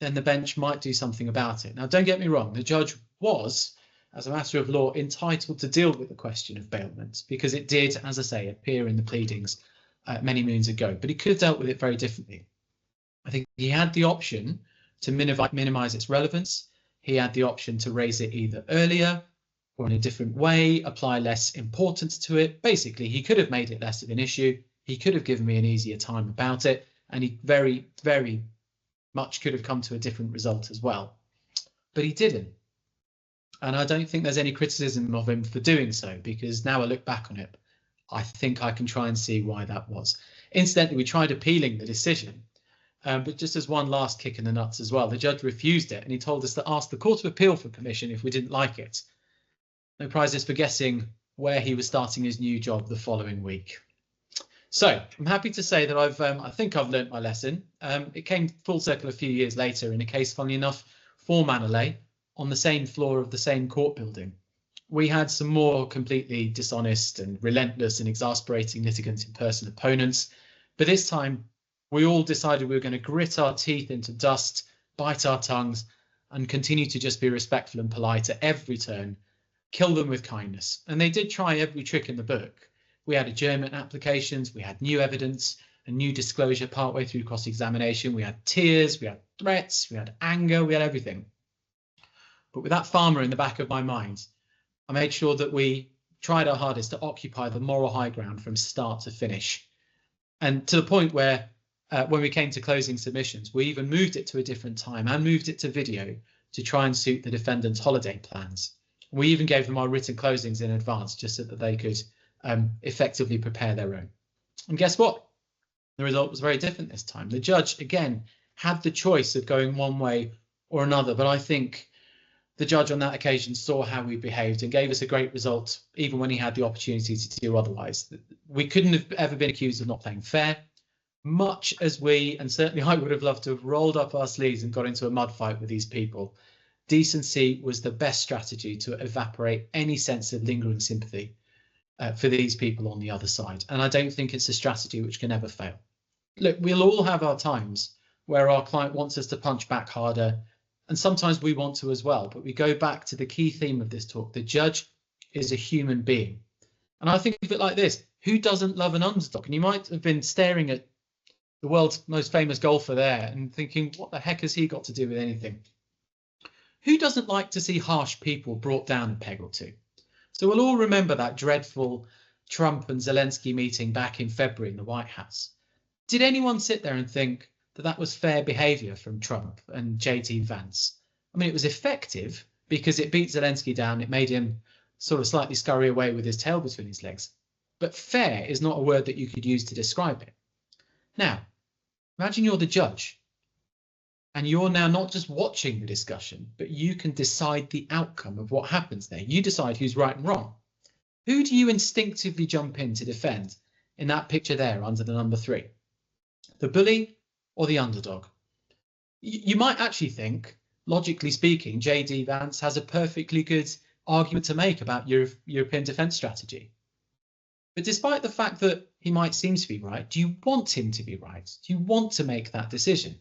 then the bench might do something about it. Now, don't get me wrong. The judge was, as a matter of law, entitled to deal with the question of bailment because it did, as I say, appear in the pleadings many moons ago. But he could have dealt with it very differently. I think he had the option to minimize its relevance. He had the option to raise it either earlier or in a different way, apply less importance to it. Basically, he could have made it less of an issue. He could have given me an easier time about it. And he very, very much could have come to a different result as well. But he didn't. And I don't think there's any criticism of him for doing so, because now I look back on it, I think I can try and see why that was. Incidentally, we tried appealing the decision. But just as one last kick in the nuts as well, the judge refused it and he told us to ask the Court of Appeal for permission if we didn't like it. No prizes for guessing where he was starting his new job the following week. So I'm happy to say that I think I've learnt my lesson. It came full circle a few years later in a case, funnily enough, for Manolete on the same floor of the same court building. We had some more completely dishonest and relentless and exasperating litigant in person opponents, but this time we all decided we were going to grit our teeth into dust, bite our tongues, and continue to just be respectful and polite at every turn, kill them with kindness. And they did try every trick in the book. We had adjournment applications, we had new evidence, a new disclosure partway through cross-examination, we had tears, we had threats, we had anger, we had everything. But with that farmer in the back of my mind, I made sure that we tried our hardest to occupy the moral high ground from start to finish. And to the point where when we came to closing submissions, we even moved it to a different time and moved it to video to try and suit the defendant's holiday plans. We even gave them our written closings in advance just so that they could effectively prepare their own. And guess what? The result was very different this time. The judge, again, had the choice of going one way or another, but I think the judge on that occasion saw how we behaved and gave us a great result, even when he had the opportunity to do otherwise. We couldn't have ever been accused of not playing fair. Much as we, and certainly I would have loved to have rolled up our sleeves and got into a mud fight with these people, decency was the best strategy to evaporate any sense of lingering sympathy for these people on the other side. And I don't think it's a strategy which can ever fail. Look, we'll all have our times where our client wants us to punch back harder, and sometimes we want to as well. But we go back to the key theme of this talk. The judge is a human being. And I think of it like this: who doesn't love an underdog? And you might have been staring at the world's most famous golfer there and thinking, what the heck has he got to do with anything? Who doesn't like to see harsh people brought down a peg or two? So we'll all remember that dreadful Trump and Zelensky meeting back in February in the White House. Did anyone sit there and think that that was fair behaviour from Trump and JD Vance? I mean, it was effective because it beat Zelensky down. It made him sort of slightly scurry away with his tail between his legs. But fair is not a word that you could use to describe it. Now, imagine you're the judge and you're now not just watching the discussion, but you can decide the outcome of what happens there. You decide who's right and wrong. Who do you instinctively jump in to defend in that picture there under the number 3? The bully or the underdog? You might actually think, logically speaking, JD Vance has a perfectly good argument to make about European defence strategy. But despite the fact that he might seem to be right, do you want him to be right? Do you want to make that decision?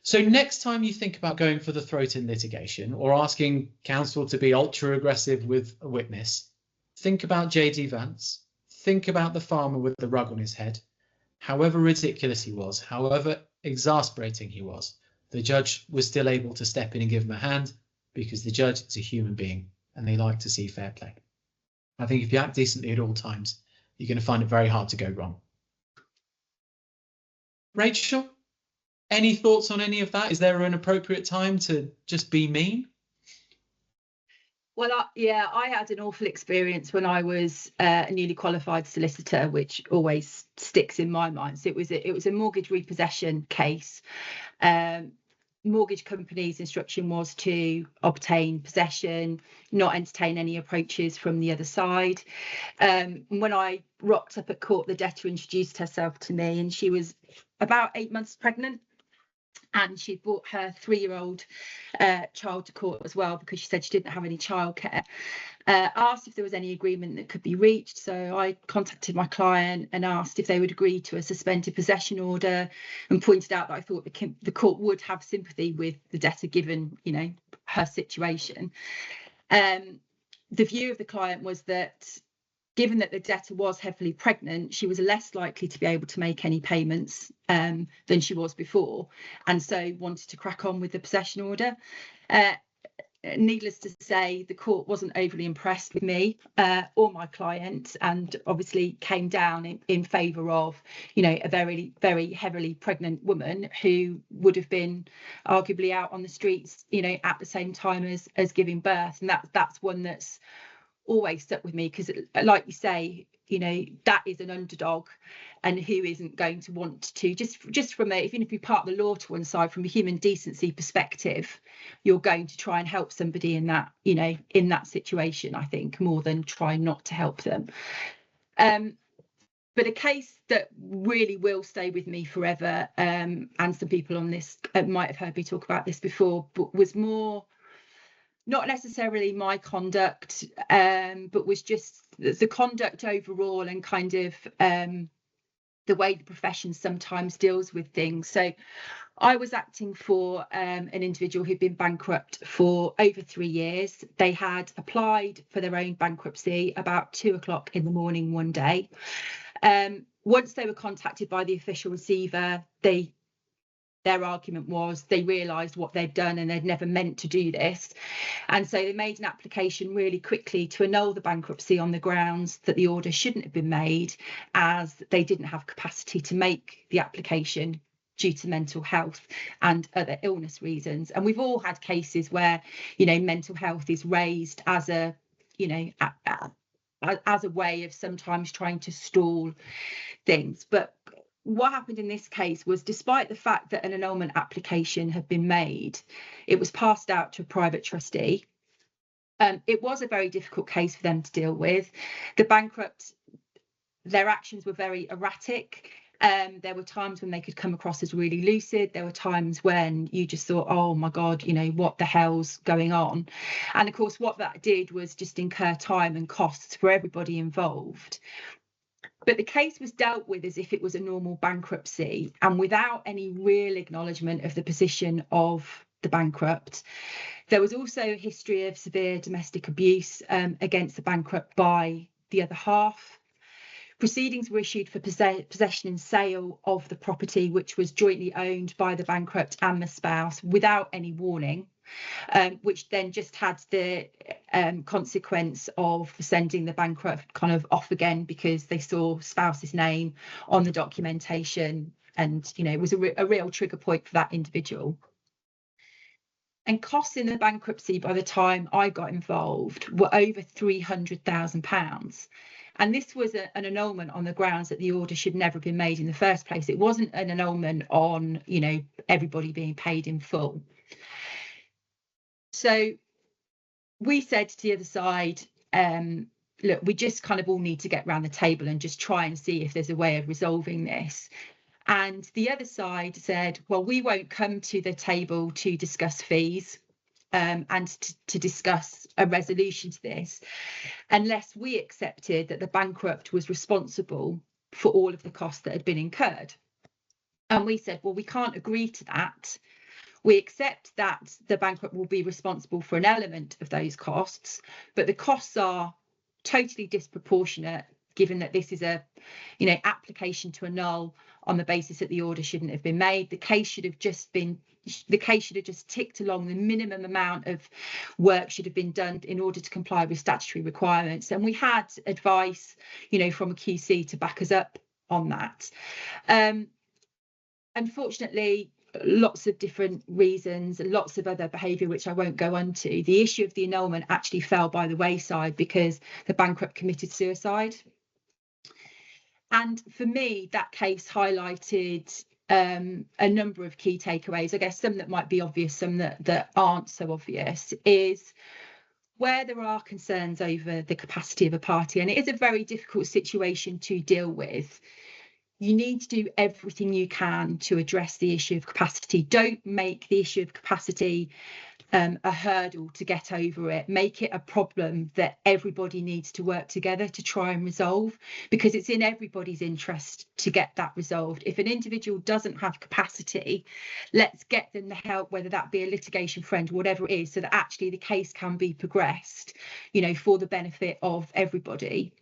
So next time you think about going for the throat in litigation or asking counsel to be ultra aggressive with a witness, think about JD Vance, think about the farmer with the rug on his head. However ridiculous he was, however exasperating he was, the judge was still able to step in and give him a hand because the judge is a human being and they like to see fair play. I think if you act decently at all times, you're going to find it very hard to go wrong. Rachel, any thoughts on any of that? Is there an appropriate time to just be mean? Well, I had an awful experience when I was a newly qualified solicitor, which always sticks in my mind. So it was a mortgage repossession case. Mortgage company's instruction was to obtain possession, not entertain any approaches from the other side. When I rocked up at court, the debtor introduced herself to me, and she was about 8 months pregnant. And she brought her 3-year-old child to court as well because she said she didn't have any childcare. Asked if there was any agreement that could be reached. So I contacted my client and asked if they would agree to a suspended possession order, and pointed out that I thought the court would have sympathy with the debtor given, her situation. The view of the client was that given that the debtor was heavily pregnant, she was less likely to be able to make any payments than she was before, and so wanted to crack on with the possession order. Needless to say, the court wasn't overly impressed with me or my client, and obviously came down in favour of, a very, very heavily pregnant woman who would have been arguably out on the streets, at the same time as giving birth. And that's one that's always stuck with me because, like you say, that is an underdog, and who isn't going to want to, just from even if you part the law to one side, from a human decency perspective, you're going to try and help somebody in that, in that situation, I think, more than try not to help them. But a case that really will stay with me forever, and some people on this might have heard me talk about this before, but was more not necessarily my conduct, but was just the conduct overall, and kind of the way the profession sometimes deals with things. So I was acting for an individual who'd been bankrupt for over 3 years. They had applied for their own bankruptcy about 2 o'clock in the morning one day. Once they were contacted by the official receiver, their argument was they realised what they'd done and they'd never meant to do this. And so they made an application really quickly to annul the bankruptcy on the grounds that the order shouldn't have been made, as they didn't have capacity to make the application due to mental health and other illness reasons. And we've all had cases where, mental health is raised as a, as a way of sometimes trying to stall things. But what happened in this case was, despite the fact that an annulment application had been made, it was passed out to a private trustee. It was a very difficult case for them to deal with. The bankrupt, their actions were very erratic. There were times when they could come across as really lucid. There were times when you just thought, oh my God, what the hell's going on? And of course, what that did was just incur time and costs for everybody involved. But the case was dealt with as if it was a normal bankruptcy, and without any real acknowledgement of the position of the bankrupt. There was also a history of severe domestic abuse against the bankrupt by the other half. Proceedings were issued for possession and sale of the property, which was jointly owned by the bankrupt and the spouse without any warning, which then just had the consequence of sending the bankrupt kind of off again because they saw spouse's name on the documentation, and it was a real trigger point for that individual. And costs in the bankruptcy by the time I got involved were over £300,000. And this was an annulment on the grounds that the order should never have been made in the first place. It wasn't an annulment on, everybody being paid in full. So we said to the other side, look, we just kind of all need to get around the table and just try and see if there's a way of resolving this. And the other side said, well, we won't come to the table to discuss fees and to discuss a resolution to this unless we accepted that the bankrupt was responsible for all of the costs that had been incurred. And we said, well, we can't agree to that. We accept that the bankrupt will be responsible for an element of those costs, but the costs are totally disproportionate given that this is a application to annul on the basis that the order shouldn't have been made. The case should have just ticked along. The minimum amount of work should have been done in order to comply with statutory requirements. And we had advice, from a QC to back us up on that. Unfortunately, lots of different reasons and lots of other behaviour which I won't go into. The issue of the annulment actually fell by the wayside because the bankrupt committed suicide. And for me, that case highlighted a number of key takeaways. I guess some that might be obvious, some that aren't so obvious, is where there are concerns over the capacity of a party, and it is a very difficult situation to deal with. You need to do everything you can to address the issue of capacity. Don't make the issue of capacity a hurdle to get over it. Make it a problem that everybody needs to work together to try and resolve, because it's in everybody's interest to get that resolved. If an individual doesn't have capacity, let's get them the help, whether that be a litigation friend, whatever it is, so that actually the case can be progressed, for the benefit of everybody.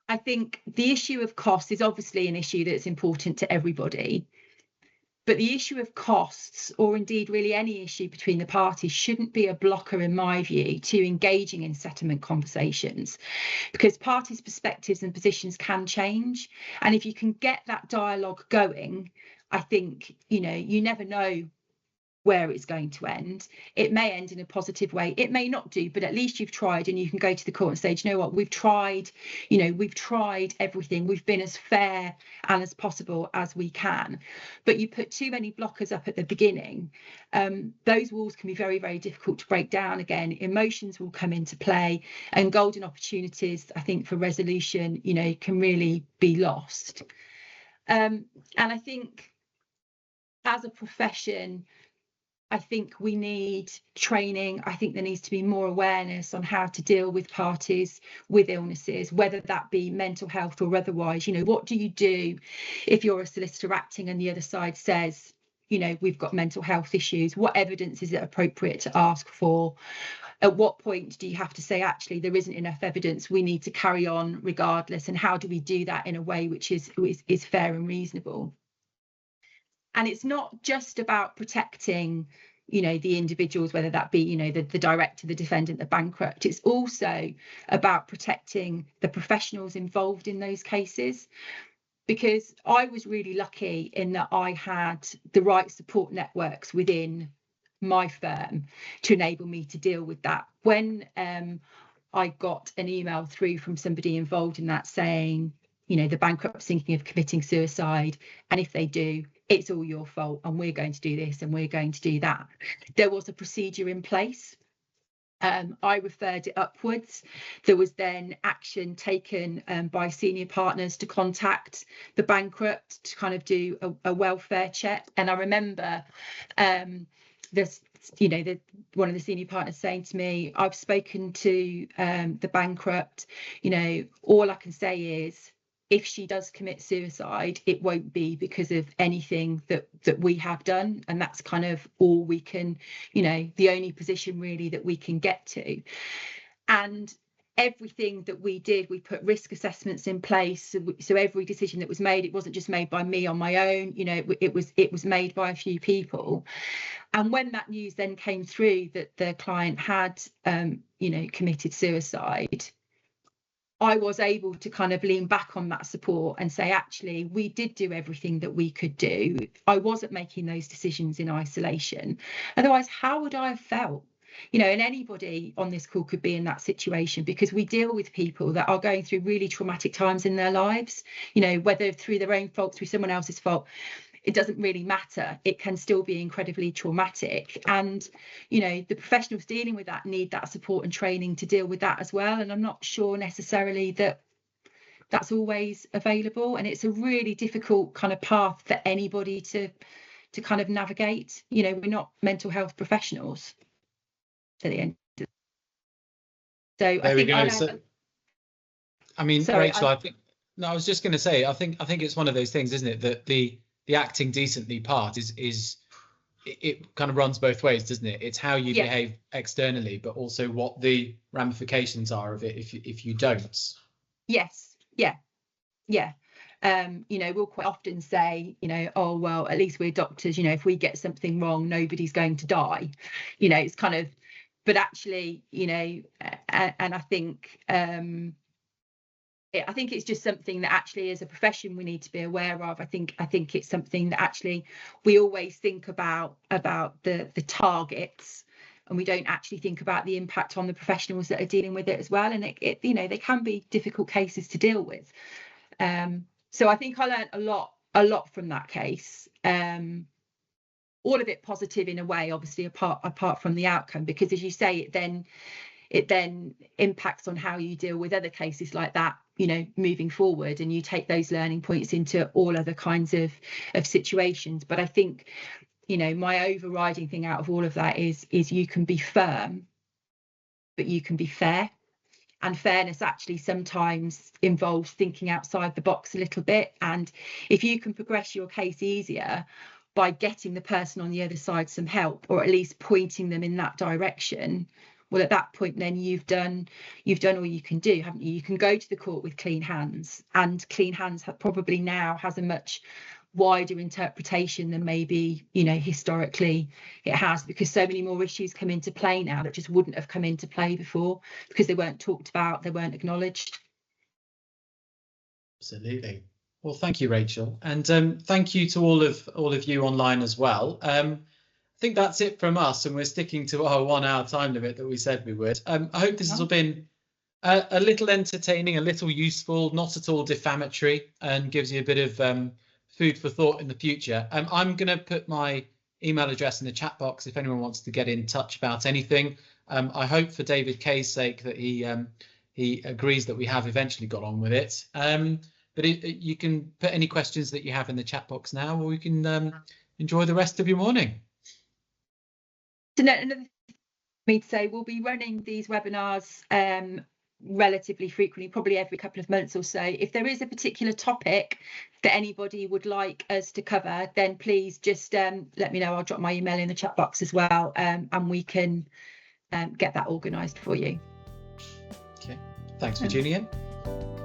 I think the issue of cost is obviously an issue that's important to everybody. But the issue of costs, or indeed really any issue between the parties, shouldn't be a blocker, in my view, to engaging in settlement conversations, because parties' perspectives and positions can change. And if you can get that dialogue going, I think, you never know where it's going to end. It may end in a positive way. It may not do, but at least you've tried, and you can go to the court and say, do you know what, we've tried, we've tried everything. We've been as fair and as possible as we can. But you put too many blockers up at the beginning, those walls can be very, very difficult to break down again. Emotions will come into play, and golden opportunities, I think, for resolution, can really be lost. And I think as a profession, I think we need training. I think there needs to be more awareness on how to deal with parties with illnesses, whether that be mental health or otherwise. What do you do if you're a solicitor acting and the other side says, we've got mental health issues? What evidence is it appropriate to ask for? At what point do you have to say, actually, there isn't enough evidence, we need to carry on regardless? And how do we do that in a way which is fair and reasonable? And it's not just about protecting, the individuals, whether that be, the director, the defendant, the bankrupt. It's also about protecting the professionals involved in those cases. Because I was really lucky in that I had the right support networks within my firm to enable me to deal with that. When I got an email through from somebody involved in that saying, the bankrupt's thinking of committing suicide, and if they do, it's all your fault, and we're going to do this and we're going to do that. There was a procedure in place. I referred it upwards. There was then action taken by senior partners to contact the bankrupt to kind of do a welfare check. And I remember this, one of the senior partners saying to me, I've spoken to the bankrupt, all I can say is if she does commit suicide, it won't be because of anything that we have done, and that's kind of all we can, the only position really that we can get to. And everything that we did, we put risk assessments in place. So every decision that was made, it wasn't just made by me on my own. It was made by a few people. And when that news then came through that the client had, committed suicide, I was able to kind of lean back on that support and say, actually, we did do everything that we could do. I wasn't making those decisions in isolation. Otherwise, how would I have felt? And anybody on this call could be in that situation, because we deal with people that are going through really traumatic times in their lives, whether through their own fault, through someone else's fault. It doesn't really matter. It can still be incredibly traumatic. And, the professionals dealing with that need that support and training to deal with that as well. And I'm not sure necessarily that that's always available. And it's a really difficult kind of path for anybody to kind of navigate. We're not mental health professionals at the end. So there I think Rachel, I was just going to say, I think it's one of those things, isn't it, that the acting decently part is it kind of runs both ways, doesn't it? It's how you behave externally, but also what the ramifications are of it if you don't. Yes. Yeah. We'll quite often say, oh, well, at least we're doctors, if we get something wrong, nobody's going to die. It's kind of, but actually, and I think it's just something that actually as a profession we need to be aware of. I think it's something that actually we always think about the targets, and we don't actually think about the impact on the professionals that are dealing with it as well. And it they can be difficult cases to deal with. So I think I learned a lot from that case. All of it positive in a way, obviously, apart from the outcome, because as you say, it then impacts on how you deal with other cases like that, moving forward, and you take those learning points into all other kinds of situations. But I think, my overriding thing out of all of that is you can be firm, but you can be fair. And fairness actually sometimes involves thinking outside the box a little bit. And if you can progress your case easier by getting the person on the other side some help, or at least pointing them in that direction, well, at that point, then you've done all you can do, haven't you? You can go to the court with clean hands, and clean hands probably now has a much wider interpretation than maybe, historically it has, because so many more issues come into play now that just wouldn't have come into play before, because they weren't talked about, they weren't acknowledged. Absolutely. Well, thank you, Rachel, and thank you to all of you online as well. I think that's it from us, and we're sticking to our 1 hour time limit that we said we would. I hope this has all been a little entertaining, a little useful, not at all defamatory, and gives you a bit of food for thought in the future. I'm going to put my email address in the chat box if anyone wants to get in touch about anything. I hope for David Kay's sake that he agrees that we have eventually got on with it. But you can put any questions that you have in the chat box now, or you can enjoy the rest of your morning. Another thing for me to say, we'll be running these webinars relatively frequently, probably every couple of months or so. If there is a particular topic that anybody would like us to cover, then please just let me know. I'll drop my email in the chat box as well, and we can get that organised for you. Okay, thanks for tuning in.